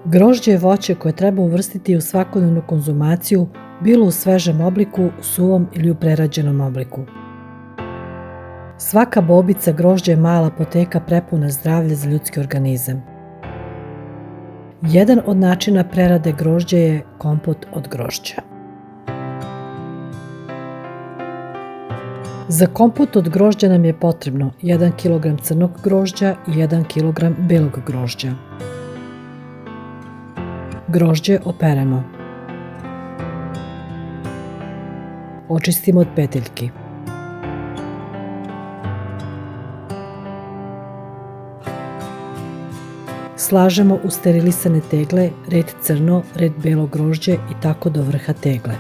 Grožđe je voće koje treba uvrstiti u svakodnevnu konzumaciju, bilo u svežem obliku, suvom ili u prerađenom obliku. Svaka bobica grožđa je mala apoteka prepuna zdravlja za ljudski organizam. Jedan od načina prerade grožđa je kompot od grožđa. Za kompot od grožđa nam je potrebno 1 kg crnog grožđa i 1 kg belog grožđa. Grožđe operemo. Očistimo od peteljki. Slažemo u sterilisane tegle, red crno, red belo grožđe i tako do vrha tegle.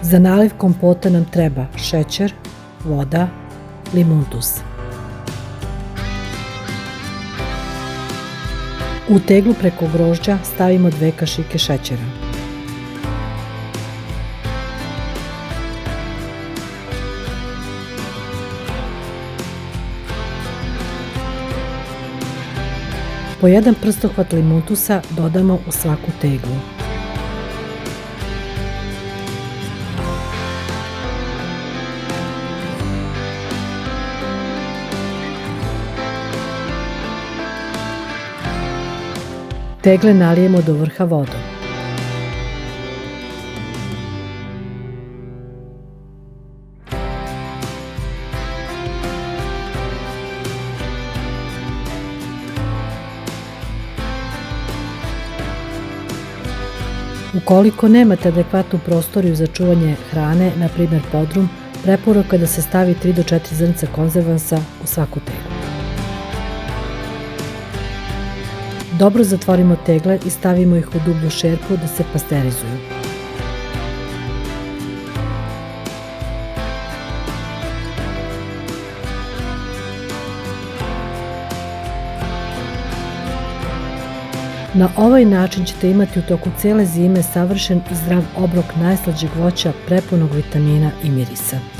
Za naliv kompota nam treba šećer, voda, limuntus. U teglu preko grožđa stavimo 2 kašike šećera. Po 1 prstohvat limuntusa dodamo u svaku teglu. Tegle nalijemo do vrha vodom. Ukoliko nemate adekvatnu prostoriju za čuvanje hrane, na primjer podrum, preporuka je da se stavi 3 do 4 zrnca konzervansa u svaku teglu. Dobro zatvorimo tegle i stavimo ih u dublju šerpu da se pasterizuju. Na ovaj način ćete imati u toku cijele zime savršen i zdrav obrok najslađeg voća prepunog vitamina i mirisa.